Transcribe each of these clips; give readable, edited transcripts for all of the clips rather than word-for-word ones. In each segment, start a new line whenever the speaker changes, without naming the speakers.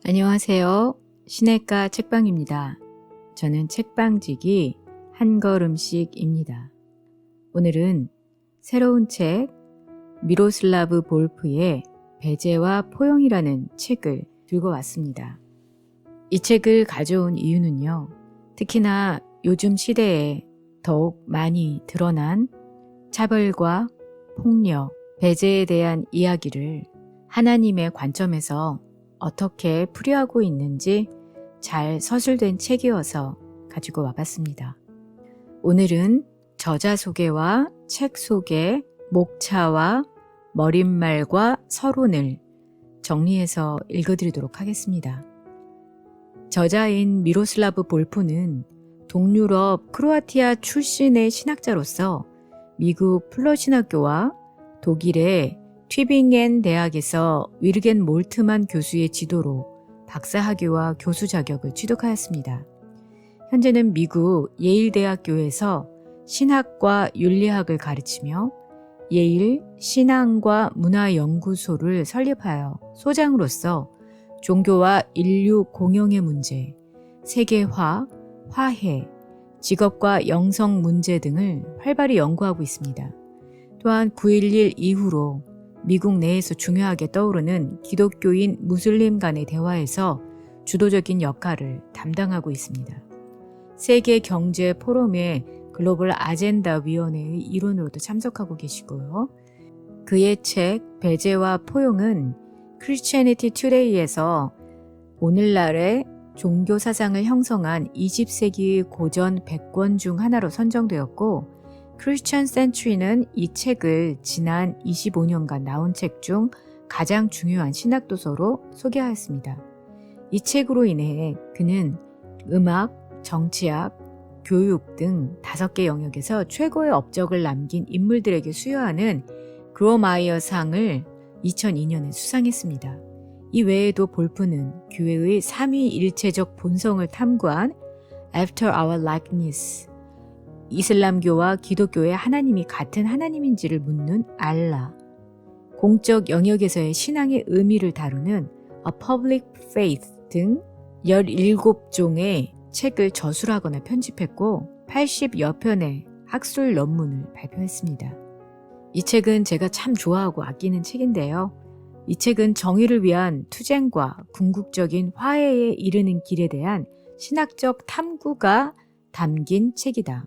안녕하세요. 시내가 책방입니다. 저는 책방지기 한걸음씩입니다. 오늘은 새로운 책 미로슬라브 볼프의 배제와 포용이라는 책을 들고 왔습니다. 이 책을 가져온 이유는요. 특히나 요즘 시대에 더욱 많이 드러난 차별과 폭력, 배제에 대한 이야기를 하나님의 관점에서 어떻게 풀이하고 있는지 잘 서술된 책이어서 가지고 와봤습니다. 오늘은 저자 소개와 책 소개, 목차와 머릿말과 서론을 정리해서 읽어드리도록 하겠습니다. 저자인 미로슬라브 볼프는 동유럽 크로아티아 출신의 신학자로서 미국 플러신학교와 독일의 튜빙겐 대학에서 위르겐 몰트만 교수의 지도로 박사학위와 교수 자격을 취득하였습니다. 현재는 미국 예일대학교에서 신학과 윤리학을 가르치며 예일 신앙과 문화연구소를 설립하여 소장으로서 종교와 인류 공영의 문제, 세계화, 화해, 직업과 영성 문제 등을 활발히 연구하고 있습니다. 또한 9.11 이후로 미국 내에서 중요하게 떠오르는 기독교인 무슬림 간의 대화에서 주도적인 역할을 담당하고 있습니다. 세계 경제 포럼의 글로벌 아젠다 위원회의 일원으로도 참석하고 계시고요. 그의 책 배제와 포용은 Christianity Today에서 오늘날의 종교 사상을 형성한 20세기 고전 100권 중 하나로 선정되었고 Christian Century는 이 책을 지난 25년간 나온 책 중 가장 중요한 신학도서로 소개하였습니다. 이 책으로 인해 그는 음악, 정치학, 교육 등 5개 영역에서 최고의 업적을 남긴 인물들에게 수여하는 그로마이어 상을 2002년에 수상했습니다. 이 외에도 볼프는 교회의 삼위일체적 본성을 탐구한 After Our Likeness, 이슬람교와 기독교의 하나님이 같은 하나님인지를 묻는 알라, 공적 영역에서의 신앙의 의미를 다루는 A Public Faith 등 17종의 책을 저술하거나 편집했고 80여 편의 학술 논문을 발표했습니다. 이 책은 제가 참 좋아하고 아끼는 책인데요. 이 책은 정의를 위한 투쟁과 궁극적인 화해에 이르는 길에 대한 신학적 탐구가 담긴 책이다.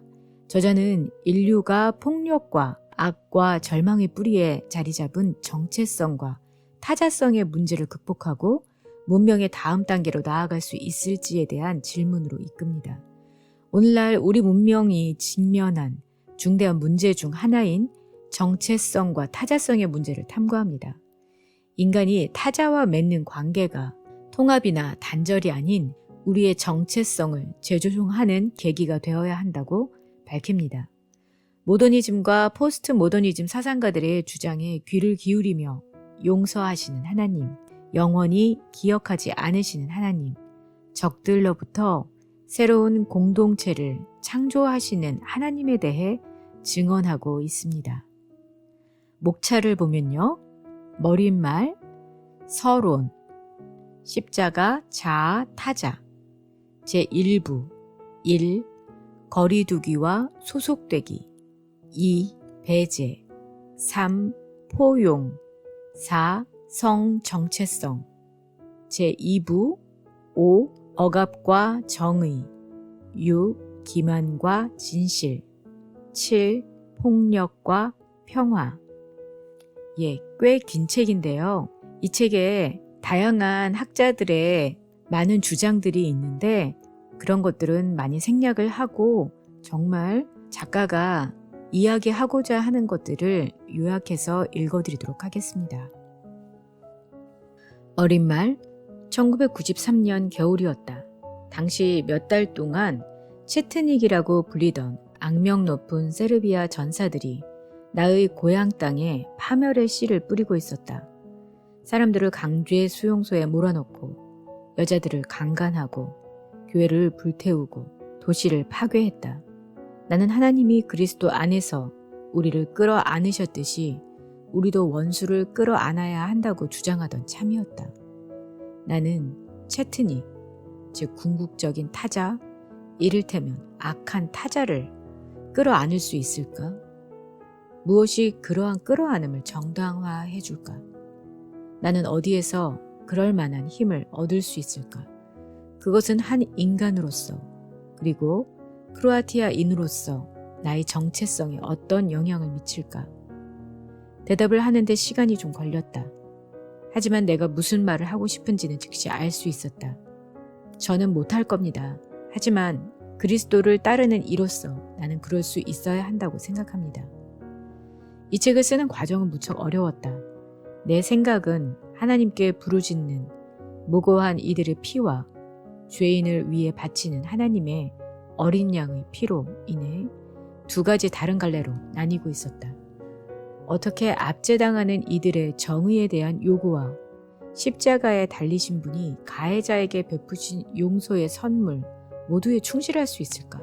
저자는 인류가 폭력과 악과 절망의 뿌리에 자리 잡은 정체성과 타자성의 문제를 극복하고 문명의 다음 단계로 나아갈 수 있을지에 대한 질문으로 이끕니다. 오늘날 우리 문명이 직면한 중대한 문제 중 하나인 정체성과 타자성의 문제를 탐구합니다. 인간이 타자와 맺는 관계가 통합이나 단절이 아닌 우리의 정체성을 재조정하는 계기가 되어야 한다고 밝힙니다. 모더니즘과 포스트 모더니즘 사상가들의 주장에 귀를 기울이며 용서하시는 하나님, 영원히 기억하지 않으시는 하나님, 적들로부터 새로운 공동체를 창조하시는 하나님에 대해 증언하고 있습니다. 목차를 보면요. 머릿말, 서론, 십자가, 자아, 타자, 제1부, 1. 거리두기와 소속되기, 2. 배제, 3. 포용, 4. 성 정체성, 제2부, 5. 억압과 정의, 6. 기만과 진실, 7. 폭력과 평화. 꽤 긴 책인데요. 이 책에 다양한 학자들의 많은 주장들이 있는데 그런 것들은 많이 생략을 하고 정말 작가가 이야기하고자 하는 것들을 요약해서 읽어드리도록 하겠습니다. 어린 말, 1993년 겨울이었다. 당시 몇 달 동안 체트닉이라고 불리던 악명 높은 세르비아 전사들이 나의 고향 땅에 파멸의 씨를 뿌리고 있었다. 사람들을 강제 수용소에 몰아넣고 여자들을 강간하고 교회를 불태우고 도시를 파괴했다. 나는 하나님이 그리스도 안에서 우리를 끌어안으셨듯이 우리도 원수를 끌어안아야 한다고 주장하던 참이었다. 나는 채트닉, 즉 궁극적인 타자, 이를테면 악한 타자를 끌어안을 수 있을까? 무엇이 그러한 끌어안음을 정당화해 줄까? 나는 어디에서 그럴 만한 힘을 얻을 수 있을까? 그것은 한 인간으로서, 그리고 크로아티아인으로서 나의 정체성에 어떤 영향을 미칠까? 대답을 하는데 시간이 좀 걸렸다. 하지만 내가 무슨 말을 하고 싶은지는 즉시 알 수 있었다. 저는 못할 겁니다. 하지만 그리스도를 따르는 이로서 나는 그럴 수 있어야 한다고 생각합니다. 이 책을 쓰는 과정은 무척 어려웠다. 내 생각은 하나님께 부르짖는 무고한 이들의 피와 죄인을 위해 바치는 하나님의 어린 양의 피로 인해 두 가지 다른 갈래로 나뉘고 있었다. 어떻게 압제당하는 이들의 정의에 대한 요구와 십자가에 달리신 분이 가해자에게 베푸신 용서의 선물 모두에 충실할 수 있을까?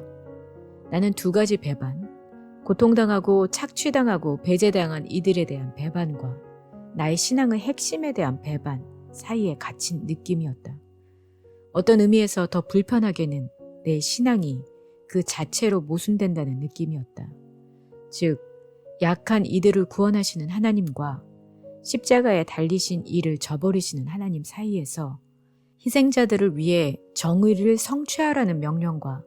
나는 두 가지 배반, 고통당하고 착취당하고 배제당한 이들에 대한 배반과 나의 신앙의 핵심에 대한 배반 사이에 갇힌 느낌이었다. 어떤 의미에서 더 불편하게는 내 신앙이 그 자체로 모순된다는 느낌이었다. 즉, 약한 이들을 구원하시는 하나님과 십자가에 달리신 이를 저버리시는 하나님 사이에서 희생자들을 위해 정의를 성취하라는 명령과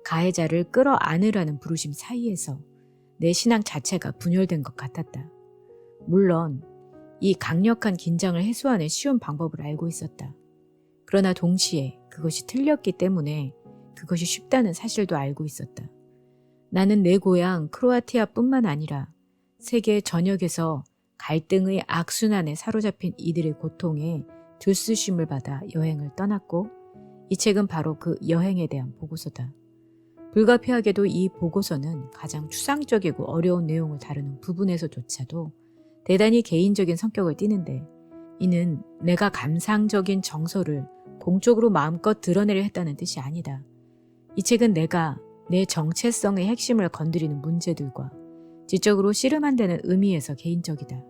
가해자를 끌어안으라는 부르심 사이에서 내 신앙 자체가 분열된 것 같았다. 물론 이 강력한 긴장을 해소하는 쉬운 방법을 알고 있었다. 그러나 동시에 그것이 틀렸기 때문에 그것이 쉽다는 사실도 알고 있었다. 나는 내 고향 크로아티아뿐만 아니라 세계 전역에서 갈등의 악순환에 사로잡힌 이들의 고통에 들쑤심을 받아 여행을 떠났고 이 책은 바로 그 여행에 대한 보고서다. 불가피하게도 이 보고서는 가장 추상적이고 어려운 내용을 다루는 부분에서조차도 대단히 개인적인 성격을 띠는데 이는 내가 감상적인 정서를 공적으로 마음껏 드러내려 했다는 뜻이 아니다. 이 책은 내가 내 정체성의 핵심을 건드리는 문제들과 지적으로 씨름한다는 의미에서 개인적이다.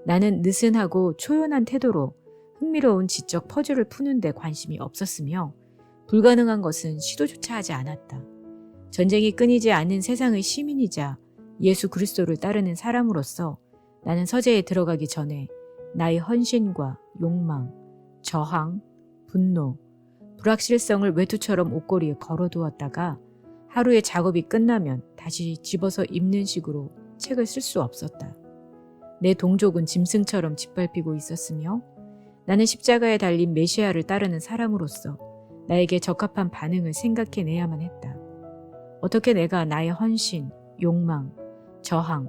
나는 느슨하고 초연한 태도로 흥미로운 지적 퍼즐을 푸는 데 관심이 없었으며 불가능한 것은 시도조차 하지 않았다. 전쟁이 끊이지 않는 세상의 시민이자 예수 그리스도를 따르는 사람으로서 나는 서재에 들어가기 전에 나의 헌신과 욕망, 저항, 분노, 불확실성을 외투처럼 옷걸이에 걸어두었다가 하루의 작업이 끝나면 다시 집어서 입는 식으로 책을 쓸 수 없었다. 내 동족은 짐승처럼 짓밟히고 있었으며 나는 십자가에 달린 메시아를 따르는 사람으로서 나에게 적합한 반응을 생각해내야만 했다. 어떻게 내가 나의 헌신, 욕망, 저항,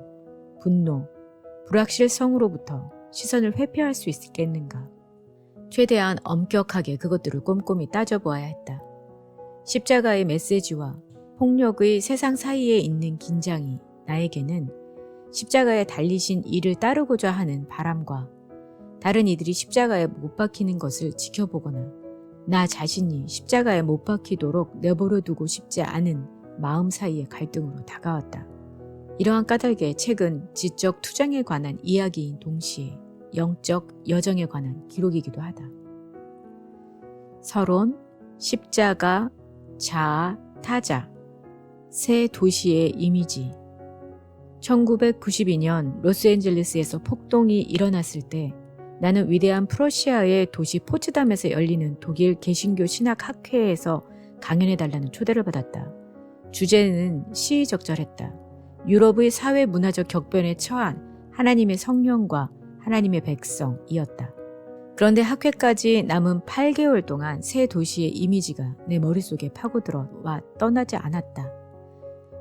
분노, 불확실성으로부터 시선을 회피할 수 있겠는가? 최대한 엄격하게 그것들을 꼼꼼히 따져보아야 했다. 십자가의 메시지와 폭력의 세상 사이에 있는 긴장이 나에게는 십자가에 달리신 이를 따르고자 하는 바람과 다른 이들이 십자가에 못 박히는 것을 지켜보거나 나 자신이 십자가에 못 박히도록 내버려 두고 싶지 않은 마음 사이의 갈등으로 다가왔다. 이러한 까닭에 책은 지적 투쟁에 관한 이야기인 동시에 영적 여정에 관한 기록이기도 하다. 서론, 십자가, 자아, 타자, 새 도시의 이미지. 1992년 로스앤젤레스에서 폭동이 일어났을 때 나는 위대한 프러시아의 도시 포츠담에서 열리는 독일 개신교 신학학회에서 강연해달라는 초대를 받았다. 주제는 시의적절했다. 유럽의 사회 문화적 격변에 처한 하나님의 성령과 하나님의 백성이었다. 그런데 학회까지 남은 8개월 동안 새 도시의 이미지가 내 머릿속에 파고들어와 떠나지 않았다.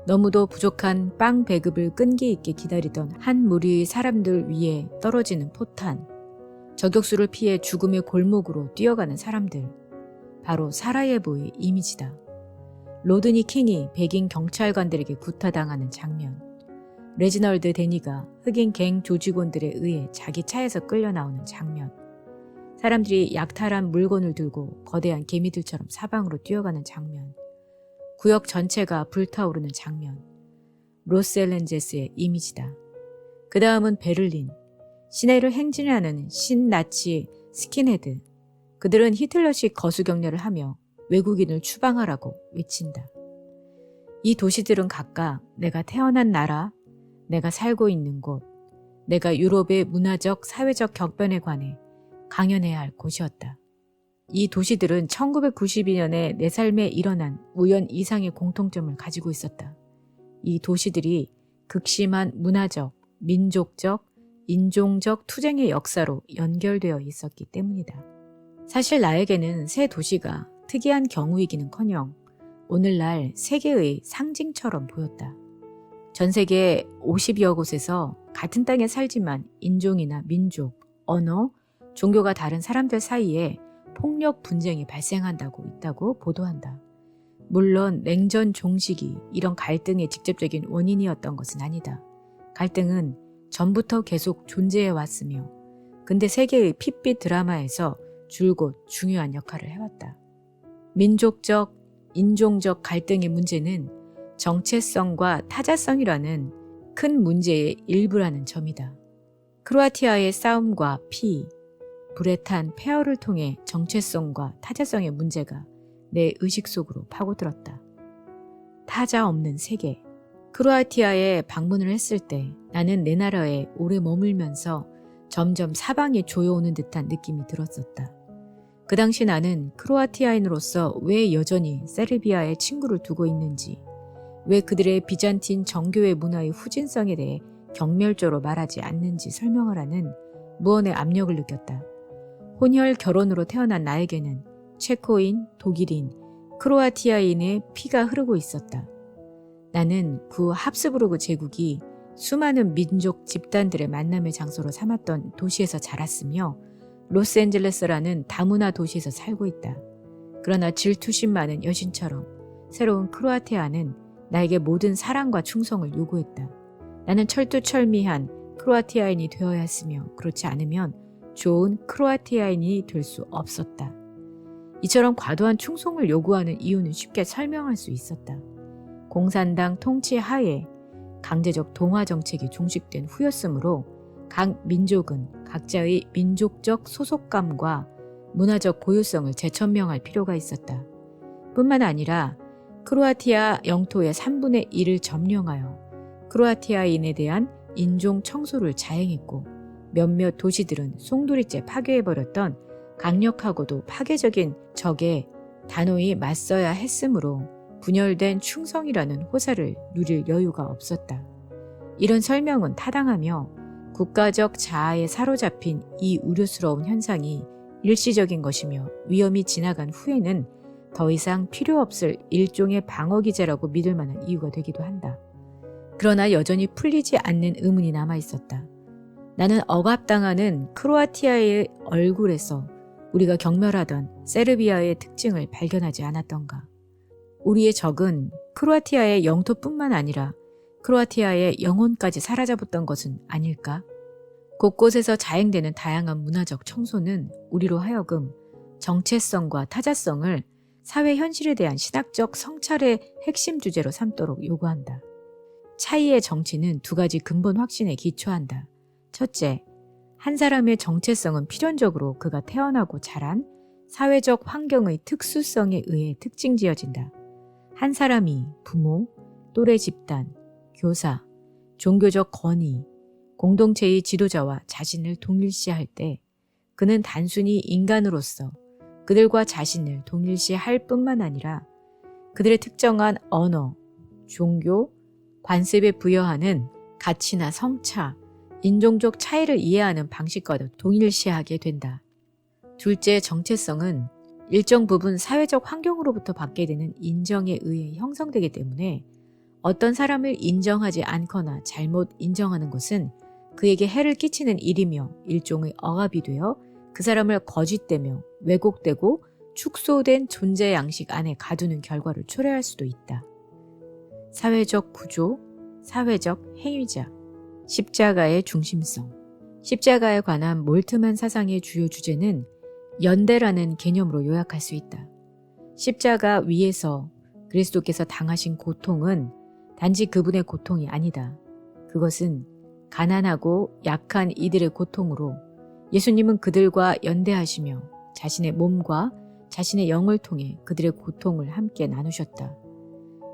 너무도 부족한 빵 배급을 끈기 있게 기다리던 한 무리의 사람들 위에 떨어지는 포탄, 저격수를 피해 죽음의 골목으로 뛰어가는 사람들, 바로 사라예보의 이미지다. 로드니 킹이 백인 경찰관들에게 구타당하는 장면, 레지널드 데니가 흑인 갱 조직원들에 의해 자기 차에서 끌려 나오는 장면, 사람들이 약탈한 물건을 들고 거대한 개미들처럼 사방으로 뛰어가는 장면, 구역 전체가 불타오르는 장면, 로스앤젤레스의 이미지다. 그 다음은 베를린, 시내를 행진하는 신나치 스킨헤드, 그들은 히틀러식 거수경례를 하며 외국인을 추방하라고 외친다. 이 도시들은 각각 내가 태어난 나라, 내가 살고 있는 곳, 내가 유럽의 문화적, 사회적 격변에 관해 강연해야 할 곳이었다. 이 도시들은 1992년에 내 삶에 일어난 우연 이상의 공통점을 가지고 있었다. 이 도시들이 극심한 문화적, 민족적, 인종적 투쟁의 역사로 연결되어 있었기 때문이다. 사실 나에게는 새 도시가 특이한 경우이기는커녕 오늘날 세계의 상징처럼 보였다. 전 세계 50여 곳에서 같은 땅에 살지만 인종이나 민족, 언어, 종교가 다른 사람들 사이에 폭력 분쟁이 발생한다고 있다고 보도한다. 물론 냉전 종식이 이런 갈등의 직접적인 원인이었던 것은 아니다. 갈등은 전부터 계속 존재해 왔으며 근대 세계의 핏빛 드라마에서 줄곧 중요한 역할을 해왔다. 민족적, 인종적 갈등의 문제는 정체성과 타자성이라는 큰 문제의 일부라는 점이다. 크로아티아의 싸움과 피, 불에 탄 폐허를 통해 정체성과 타자성의 문제가 내 의식 속으로 파고들었다. 타자 없는 세계. 크로아티아에 방문을 했을 때 나는 내 나라에 오래 머물면서 점점 사방이 조여오는 듯한 느낌이 들었었다. 그 당시 나는 크로아티아인으로서 왜 여전히 세르비아에 친구를 두고 있는지, 왜 그들의 비잔틴 정교회 문화의 후진성에 대해 경멸조로 말하지 않는지 설명하라는 무언의 압력을 느꼈다. 혼혈 결혼으로 태어난 나에게는 체코인, 독일인, 크로아티아인의 피가 흐르고 있었다. 나는 구 합스부르크 제국이 수많은 민족 집단들의 만남의 장소로 삼았던 도시에서 자랐으며 로스앤젤레스라는 다문화 도시에서 살고 있다. 그러나 질투심 많은 여신처럼 새로운 크로아티아는 나에게 모든 사랑과 충성을 요구했다. 나는 철두철미한 크로아티아인이 되어야 했으며 그렇지 않으면 좋은 크로아티아인이 될 수 없었다. 이처럼 과도한 충성을 요구하는 이유는 쉽게 설명할 수 있었다. 공산당 통치 하에 강제적 동화 정책이 종식된 후였으므로 각 민족은 각자의 민족적 소속감과 문화적 고유성을 재천명할 필요가 있었다. 뿐만 아니라 크로아티아 영토의 3분의 1을 점령하여 크로아티아인에 대한 인종 청소를 자행했고 몇몇 도시들은 송두리째 파괴해버렸던 강력하고도 파괴적인 적에 단호히 맞서야 했으므로 분열된 충성이라는 호사를 누릴 여유가 없었다. 이런 설명은 타당하며 국가적 자아에 사로잡힌 이 우려스러운 현상이 일시적인 것이며 위험이 지나간 후에는 더 이상 필요 없을 일종의 방어기제라고 믿을 만한 이유가 되기도 한다. 그러나 여전히 풀리지 않는 의문이 남아있었다. 나는 억압당하는 크로아티아의 얼굴에서 우리가 경멸하던 세르비아의 특징을 발견하지 않았던가. 우리의 적은 크로아티아의 영토뿐만 아니라 크로아티아의 영혼까지 사로잡았던 것은 아닐까? 곳곳에서 자행되는 다양한 문화적 청소는 우리로 하여금 정체성과 타자성을 사회 현실에 대한 신학적 성찰의 핵심 주제로 삼도록 요구한다. 차이의 정치는 두 가지 근본 확신에 기초한다. 첫째, 한 사람의 정체성은 필연적으로 그가 태어나고 자란 사회적 환경의 특수성에 의해 특징지어진다. 한 사람이 부모, 또래 집단, 교사, 종교적 권위, 공동체의 지도자와 자신을 동일시할 때 그는 단순히 인간으로서 그들과 자신을 동일시할 뿐만 아니라 그들의 특정한 언어, 종교, 관습에 부여하는 가치나 성차, 인종적 차이를 이해하는 방식과도 동일시하게 된다. 둘째, 정체성은 일정 부분 사회적 환경으로부터 받게 되는 인정에 의해 형성되기 때문에 어떤 사람을 인정하지 않거나 잘못 인정하는 것은 그에게 해를 끼치는 일이며 일종의 억압이 되어 그 사람을 거짓되며 왜곡되고 축소된 존재 양식 안에 가두는 결과를 초래할 수도 있다. 사회적 구조, 사회적 행위자, 십자가의 중심성. 십자가에 관한 몰트만 사상의 주요 주제는 연대라는 개념으로 요약할 수 있다. 십자가 위에서 그리스도께서 당하신 고통은 단지 그분의 고통이 아니다. 그것은 가난하고 약한 이들의 고통으로 예수님은 그들과 연대하시며 자신의 몸과 자신의 영을 통해 그들의 고통을 함께 나누셨다.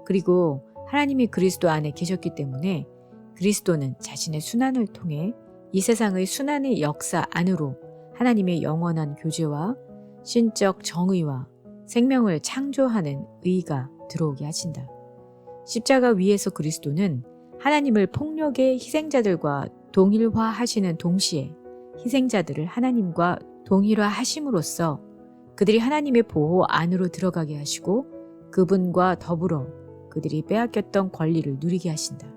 그리고 하나님이 그리스도 안에 계셨기 때문에 그리스도는 자신의 순환을 통해 이 세상의 순환의 역사 안으로 하나님의 영원한 교제와 신적 정의와 생명을 창조하는 의가 들어오게 하신다. 십자가 위에서 그리스도는 하나님을 폭력의 희생자들과 동일화하시는 동시에 희생자들을 하나님과 동일화하심으로써 그들이 하나님의 보호 안으로 들어가게 하시고 그분과 더불어 그들이 빼앗겼던 권리를 누리게 하신다.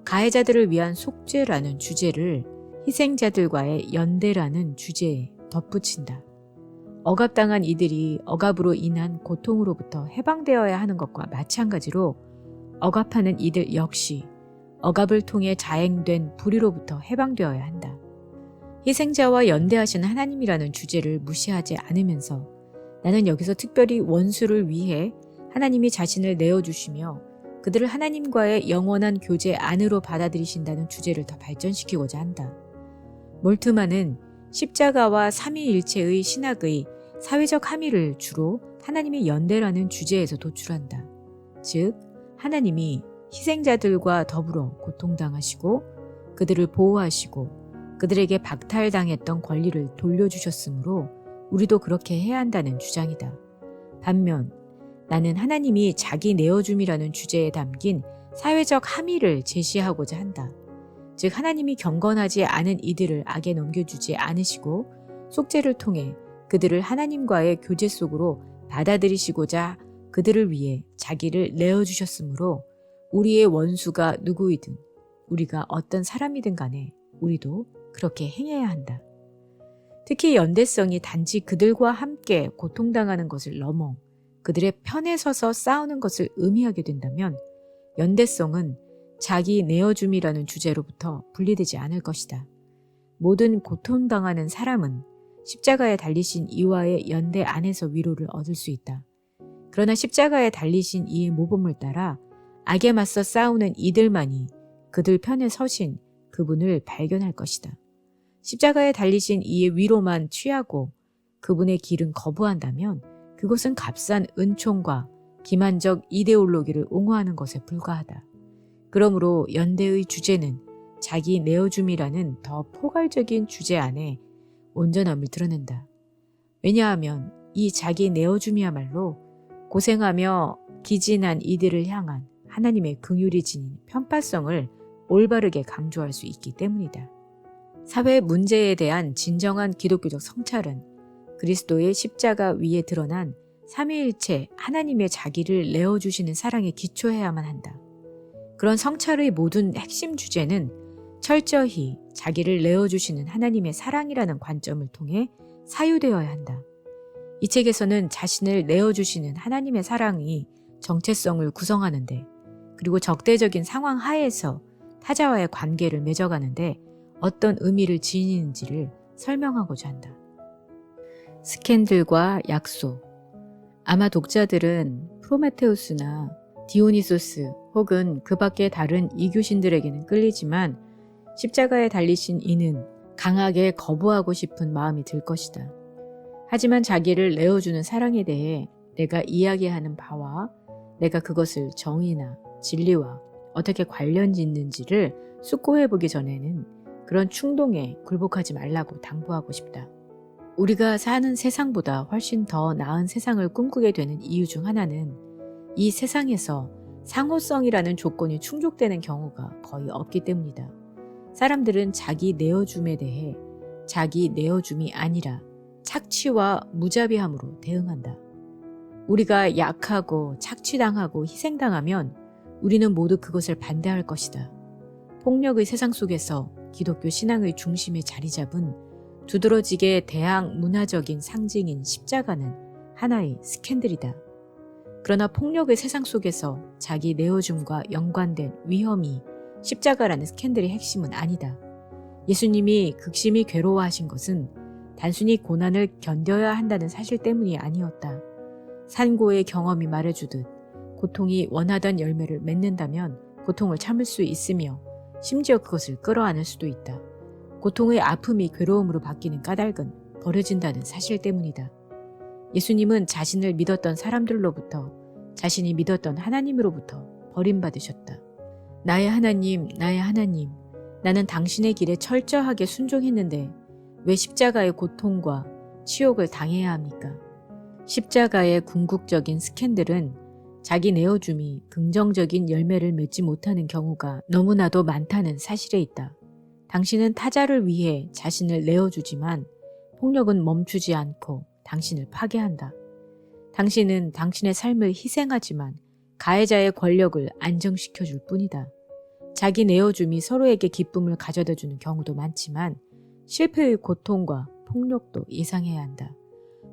가해자들을 위한 속죄라는 주제를 희생자들과의 연대라는 주제에 덧붙인다. 억압당한 이들이 억압으로 인한 고통으로부터 해방되어야 하는 것과 마찬가지로 억압하는 이들 역시 억압을 통해 자행된 불의로부터 해방되어야 한다. 희생자와 연대하시는 하나님이라는 주제를 무시하지 않으면서 나는 여기서 특별히 원수를 위해 하나님이 자신을 내어주시며 그들을 하나님과의 영원한 교제 안으로 받아들이신다는 주제를 더 발전시키고자 한다. 몰트만은 십자가와 삼위일체의 신학의 사회적 함의를 주로 하나님의 연대라는 주제에서 도출한다. 즉, 하나님이 희생자들과 더불어 고통당하시고 그들을 보호하시고 그들에게 박탈당했던 권리를 돌려주셨으므로 우리도 그렇게 해야 한다는 주장이다. 반면 나는 하나님이 자기 내어줌이라는 주제에 담긴 사회적 함의를 제시하고자 한다. 즉 하나님이 경건하지 않은 이들을 악에 넘겨주지 않으시고 속죄를 통해 그들을 하나님과의 교제 속으로 받아들이시고자 그들을 위해 자기를 내어주셨으므로 우리의 원수가 누구이든 우리가 어떤 사람이든 간에 우리도 그렇게 행해야 한다. 특히 연대성이 단지 그들과 함께 고통당하는 것을 넘어 그들의 편에 서서 싸우는 것을 의미하게 된다면 연대성은 자기 내어줌이라는 주제로부터 분리되지 않을 것이다. 모든 고통당하는 사람은 십자가에 달리신 이와의 연대 안에서 위로를 얻을 수 있다. 그러나 십자가에 달리신 이의 모범을 따라 악에 맞서 싸우는 이들만이 그들 편에 서신 그분을 발견할 것이다. 십자가에 달리신 이의 위로만 취하고 그분의 길은 거부한다면 그것은 값싼 은총과 기만적 이데올로기를 옹호하는 것에 불과하다. 그러므로 연대의 주제는 자기 내어줌이라는 더 포괄적인 주제 안에 온전함을 드러낸다. 왜냐하면 이 자기 내어줌이야말로 고생하며 기진한 이들을 향한 하나님의 긍휼이 지닌 편파성을 올바르게 강조할 수 있기 때문이다. 사회 문제에 대한 진정한 기독교적 성찰은 그리스도의 십자가 위에 드러난 삼위일체 하나님의 자기를 내어주시는 사랑에 기초해야만 한다. 그런 성찰의 모든 핵심 주제는 철저히 자기를 내어주시는 하나님의 사랑이라는 관점을 통해 사유되어야 한다. 이 책에서는 자신을 내어주시는 하나님의 사랑이 정체성을 구성하는데 그리고 적대적인 상황 하에서 타자와의 관계를 맺어가는데 어떤 의미를 지니는지를 설명하고자 한다. 스캔들과 약속. 아마 독자들은 프로메테우스나 디오니소스 혹은 그 밖의 다른 이교신들에게는 끌리지만 십자가에 달리신 이는 강하게 거부하고 싶은 마음이 들 것이다. 하지만 자기를 내어주는 사랑에 대해 내가 이야기하는 바와 내가 그것을 정의나 진리와 어떻게 관련 짓는지를 숙고해보기 전에는 그런 충동에 굴복하지 말라고 당부하고 싶다. 우리가 사는 세상보다 훨씬 더 나은 세상을 꿈꾸게 되는 이유 중 하나는 이 세상에서 상호성이라는 조건이 충족되는 경우가 거의 없기 때문이다. 사람들은 자기 내어줌에 대해 자기 내어줌이 아니라 착취와 무자비함으로 대응한다. 우리가 약하고 착취당하고 희생당하면 우리는 모두 그것을 반대할 것이다. 폭력의 세상 속에서 기독교 신앙의 중심에 자리 잡은 두드러지게 대항 문화적인 상징인 십자가는 하나의 스캔들이다. 그러나 폭력의 세상 속에서 자기 내어줌과 연관된 위험이 십자가라는 스캔들의 핵심은 아니다. 예수님이 극심히 괴로워하신 것은 단순히 고난을 견뎌야 한다는 사실 때문이 아니었다. 산고의 경험이 말해주듯 고통이 원하던 열매를 맺는다면 고통을 참을 수 있으며 심지어 그것을 끌어안을 수도 있다. 고통의 아픔이 괴로움으로 바뀌는 까닭은 버려진다는 사실 때문이다. 예수님은 자신을 믿었던 사람들로부터, 자신이 믿었던 하나님으로부터 버림받으셨다. 나의 하나님, 나의 하나님, 나는 당신의 길에 철저하게 순종했는데 왜 십자가의 고통과 치욕을 당해야 합니까? 십자가의 궁극적인 스캔들은 자기 내어줌이 긍정적인 열매를 맺지 못하는 경우가 너무나도 많다는 사실에 있다. 당신은 타자를 위해 자신을 내어주지만 폭력은 멈추지 않고 당신을 파괴한다. 당신은 당신의 삶을 희생하지만 가해자의 권력을 안정시켜줄 뿐이다. 자기 내어줌이 서로에게 기쁨을 가져다주는 경우도 많지만 실패의 고통과 폭력도 예상해야 한다.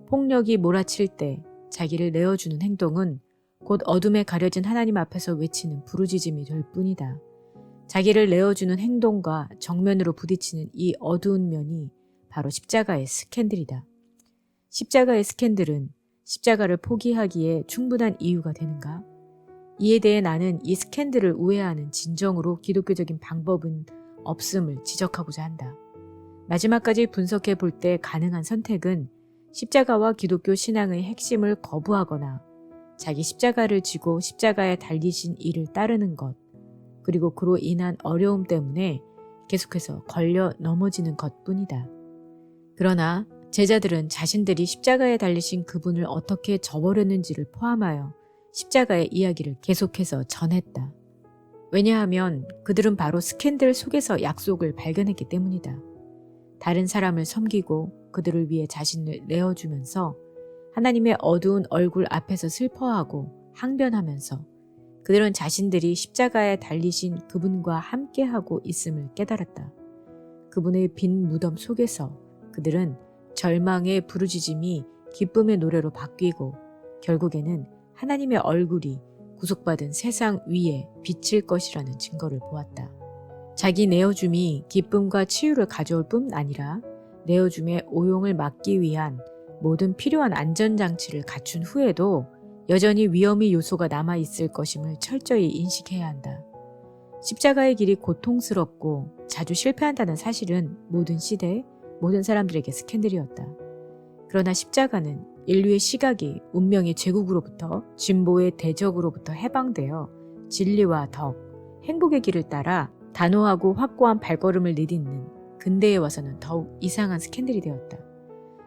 폭력이 몰아칠 때 자기를 내어주는 행동은 곧 어둠에 가려진 하나님 앞에서 외치는 부르짖음이 될 뿐이다. 자기를 내어주는 행동과 정면으로 부딪히는 이 어두운 면이 바로 십자가의 스캔들이다. 십자가의 스캔들은 십자가를 포기하기에 충분한 이유가 되는가? 이에 대해 나는 이 스캔들을 우회하는 진정으로 기독교적인 방법은 없음을 지적하고자 한다. 마지막까지 분석해 볼 때 가능한 선택은 십자가와 기독교 신앙의 핵심을 거부하거나 자기 십자가를 지고 십자가에 달리신 이를 따르는 것, 그리고 그로 인한 어려움 때문에 계속해서 걸려 넘어지는 것뿐이다. 그러나 제자들은 자신들이 십자가에 달리신 그분을 어떻게 저버렸는지를 포함하여 십자가의 이야기를 계속해서 전했다. 왜냐하면 그들은 바로 스캔들 속에서 약속을 발견했기 때문이다. 다른 사람을 섬기고 그들을 위해 자신을 내어주면서 하나님의 어두운 얼굴 앞에서 슬퍼하고 항변하면서 그들은 자신들이 십자가에 달리신 그분과 함께하고 있음을 깨달았다. 그분의 빈 무덤 속에서 그들은 절망의 부르짖음이 기쁨의 노래로 바뀌고 결국에는 하나님의 얼굴이 구속받은 세상 위에 비칠 것이라는 증거를 보았다. 자기 내어줌이 기쁨과 치유를 가져올 뿐 아니라 내어줌의 오용을 막기 위한 모든 필요한 안전장치를 갖춘 후에도 여전히 위험의 요소가 남아있을 것임을 철저히 인식해야 한다. 십자가의 길이 고통스럽고 자주 실패한다는 사실은 모든 시대, 모든 사람들에게 스캔들이었다. 그러나 십자가는 인류의 시각이 운명의 제국으로부터 진보의 대적으로부터 해방되어 진리와 덕, 행복의 길을 따라 단호하고 확고한 발걸음을 내딛는 근대에 와서는 더욱 이상한 스캔들이 되었다.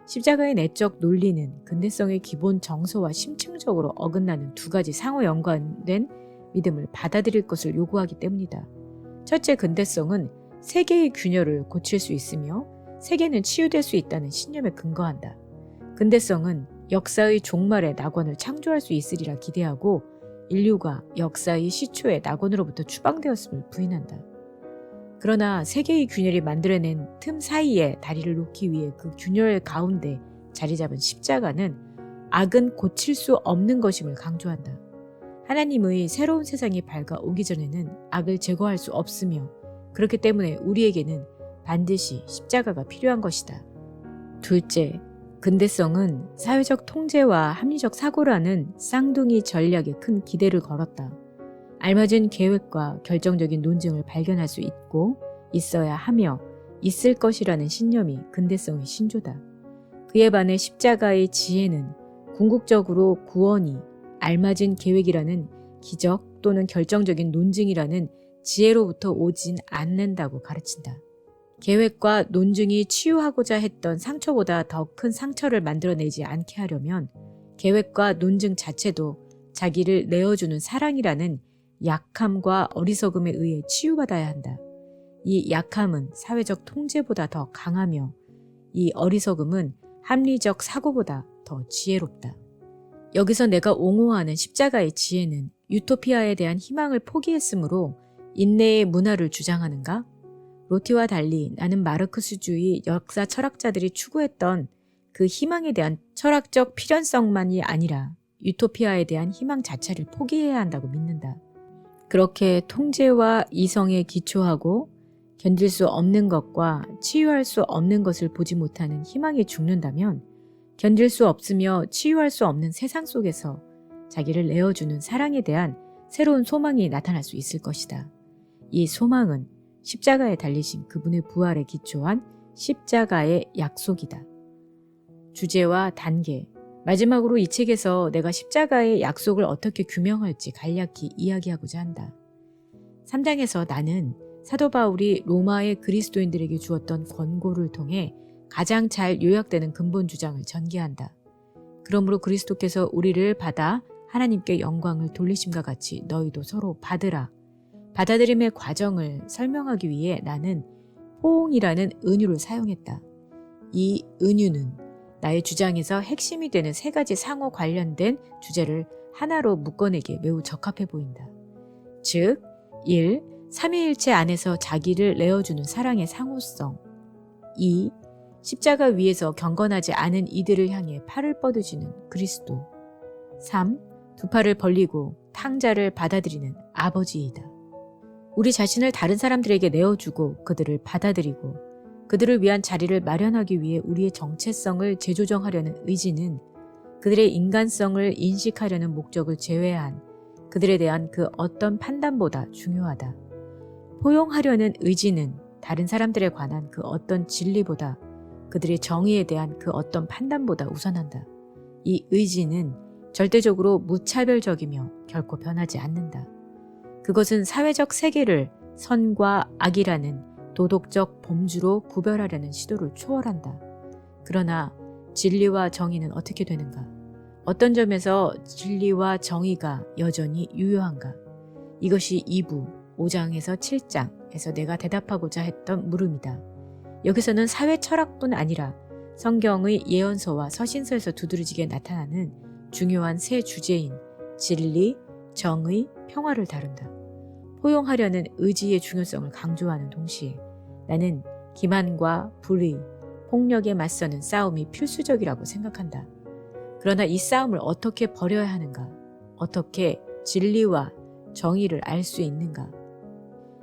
십자가의 내적 논리는 근대성의 기본 정서와 심층적으로 어긋나는 두 가지 상호 연관된 믿음을 받아들일 것을 요구하기 때문이다. 첫째, 근대성은 세계의 균열을 고칠 수 있으며 세계는 치유될 수 있다는 신념에 근거한다. 근대성은 역사의 종말에 낙원을 창조할 수 있으리라 기대하고 인류가 역사의 시초에 낙원으로부터 추방되었음을 부인한다. 그러나 세계의 균열이 만들어낸 틈 사이에 다리를 놓기 위해 그 균열 가운데 자리 잡은 십자가는 악은 고칠 수 없는 것임을 강조한다. 하나님의 새로운 세상이 밝아오기 전에는 악을 제거할 수 없으며 그렇기 때문에 우리에게는 반드시 십자가가 필요한 것이다. 둘째, 근대성은 사회적 통제와 합리적 사고라는 쌍둥이 전략에 큰 기대를 걸었다. 알맞은 계획과 결정적인 논증을 발견할 수 있고 있어야 하며 있을 것이라는 신념이 근대성의 신조다. 그에 반해 십자가의 지혜는 궁극적으로 구원이 알맞은 계획이라는 기적 또는 결정적인 논증이라는 지혜로부터 오진 않는다고 가르친다. 계획과 논증이 치유하고자 했던 상처보다 더 큰 상처를 만들어내지 않게 하려면 계획과 논증 자체도 자기를 내어주는 사랑이라는 약함과 어리석음에 의해 치유받아야 한다. 이 약함은 사회적 통제보다 더 강하며 이 어리석음은 합리적 사고보다 더 지혜롭다. 여기서 내가 옹호하는 십자가의 지혜는 유토피아에 대한 희망을 포기했으므로 인내의 문화를 주장하는가? 로티와 달리 나는 마르크스주의 역사 철학자들이 추구했던 그 희망에 대한 철학적 필연성만이 아니라 유토피아에 대한 희망 자체를 포기해야 한다고 믿는다. 그렇게 통제와 이성에 기초하고 견딜 수 없는 것과 치유할 수 없는 것을 보지 못하는 희망에 죽는다면 견딜 수 없으며 치유할 수 없는 세상 속에서 자기를 내어주는 사랑에 대한 새로운 소망이 나타날 수 있을 것이다. 이 소망은 십자가에 달리신 그분의 부활에 기초한 십자가의 약속이다. 주제와 단계, 마지막으로 이 책에서 내가 십자가의 약속을 어떻게 규명할지 간략히 이야기하고자 한다. 3장에서 나는 사도 바울이 로마의 그리스도인들에게 주었던 권고를 통해 가장 잘 요약되는 근본 주장을 전개한다. 그러므로 그리스도께서 우리를 받아 하나님께 영광을 돌리심과 같이 너희도 서로 받으라. 받아들임의 과정을 설명하기 위해 나는 호응이라는 은유를 사용했다. 이 은유는 나의 주장에서 핵심이 되는 3가지 상호 관련된 주제를 하나로 묶어내기에 매우 적합해 보인다. 즉, 1. 삼위일체 안에서 자기를 내어주는 사랑의 상호성. 2. 십자가 위에서 경건하지 않은 이들을 향해 팔을 뻗으시는 그리스도. 3. 두 팔을 벌리고 탕자를 받아들이는 아버지이다. 우리 자신을 다른 사람들에게 내어주고 그들을 받아들이고 그들을 위한 자리를 마련하기 위해 우리의 정체성을 재조정하려는 의지는 그들의 인간성을 인식하려는 목적을 제외한 그들에 대한 그 어떤 판단보다 중요하다. 포용하려는 의지는 다른 사람들에 관한 그 어떤 진리보다 그들의 정의에 대한 그 어떤 판단보다 우선한다. 이 의지는 절대적으로 무차별적이며 결코 변하지 않는다. 그것은 사회적 세계를 선과 악이라는 도덕적 범주로 구별하려는 시도를 초월한다. 그러나 진리와 정의는 어떻게 되는가? 어떤 점에서 진리와 정의가 여전히 유효한가? 이것이 2부, 5장에서 7장에서 내가 대답하고자 했던 물음이다. 여기서는 사회 철학뿐 아니라 성경의 예언서와 서신서에서 두드러지게 나타나는 중요한 3 주제인 진리, 정의, 평화를 다룬다. 포용하려는 의지의 중요성을 강조하는 동시에 나는 기만과 불의, 폭력에 맞서는 싸움이 필수적이라고 생각한다. 그러나 이 싸움을 어떻게 벌여야 하는가? 어떻게 진리와 정의를 알 수 있는가?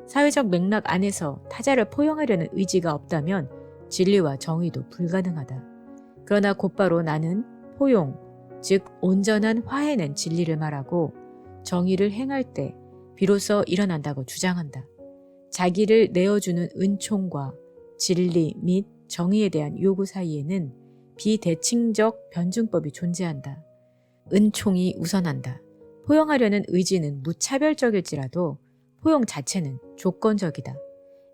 사회적 맥락 안에서 타자를 포용하려는 의지가 없다면 진리와 정의도 불가능하다. 그러나 곧바로 나는 포용, 즉 온전한 화해는 진리를 말하고 정의를 행할 때 비로소 일어난다고 주장한다. 자기를 내어주는 은총과 진리 및 정의에 대한 요구 사이에는 비대칭적 변증법이 존재한다. 은총이 우선한다. 포용하려는 의지는 무차별적일지라도 포용 자체는 조건적이다.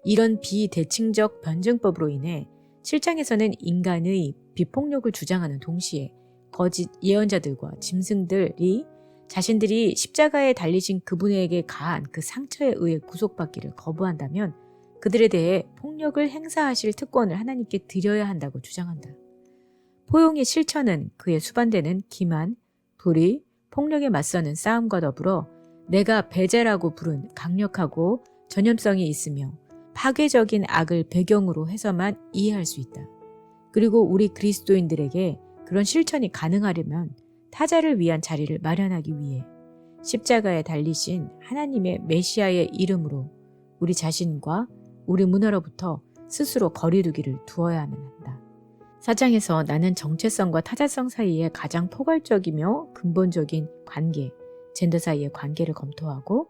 이런 비대칭적 변증법으로 인해 7장에서는 인간의 비폭력을 주장하는 동시에 거짓 예언자들과 짐승들이 자신들이 십자가에 달리신 그분에게 가한 그 상처에 의해 구속받기를 거부한다면 그들에 대해 폭력을 행사하실 특권을 하나님께 드려야 한다고 주장한다. 포용의 실천은 그에 수반되는 기만, 불의, 폭력에 맞서는 싸움과 더불어 내가 배제라고 부른 강력하고 전염성이 있으며 파괴적인 악을 배경으로 해서만 이해할 수 있다. 그리고 우리 그리스도인들에게 그런 실천이 가능하려면 타자를 위한 자리를 마련하기 위해 십자가에 달리신 하나님의 메시아의 이름으로 우리 자신과 우리 문화로부터 스스로 거리두기를 두어야만 한다. 4장에서 나는 정체성과 타자성 사이의 가장 포괄적이며 근본적인 관계, 젠더 사이의 관계를 검토하고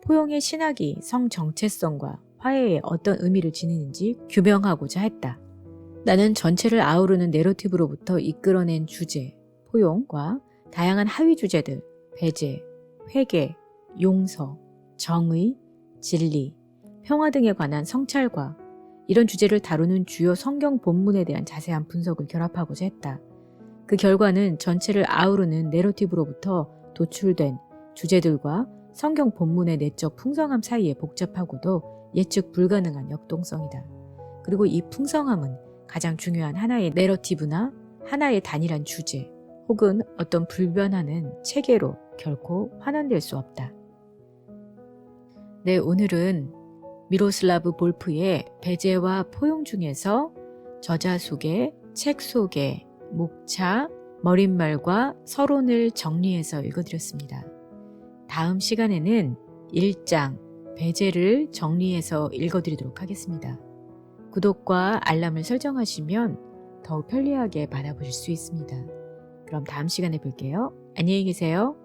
포용의 신학이 성 정체성과 화해에 어떤 의미를 지니는지 규명하고자 했다. 나는 전체를 아우르는 내러티브로부터 이끌어낸 주제, 포용과 다양한 하위 주제들, 배제, 회개, 용서, 정의, 진리, 평화 등에 관한 성찰과 이런 주제를 다루는 주요 성경 본문에 대한 자세한 분석을 결합하고자 했다. 그 결과는 전체를 아우르는 내러티브로부터 도출된 주제들과 성경 본문의 내적 풍성함 사이의 복잡하고도 예측 불가능한 역동성이다. 그리고 이 풍성함은 가장 중요한 하나의 내러티브나 하나의 단일한 주제 혹은 어떤 불변하는 체계로 결코 환원될 수 없다. 네, 오늘은 미로슬라브 볼프의 배제와 포용 중에서 저자 소개, 책 소개, 목차, 머릿말과 서론을 정리해서 읽어드렸습니다. 다음 시간에는 1장 배제를 정리해서 읽어드리도록 하겠습니다. 구독과 알람을 설정하시면 더욱 편리하게 받아보실 수 있습니다. 그럼 다음 시간에 뵐게요. 안녕히 계세요.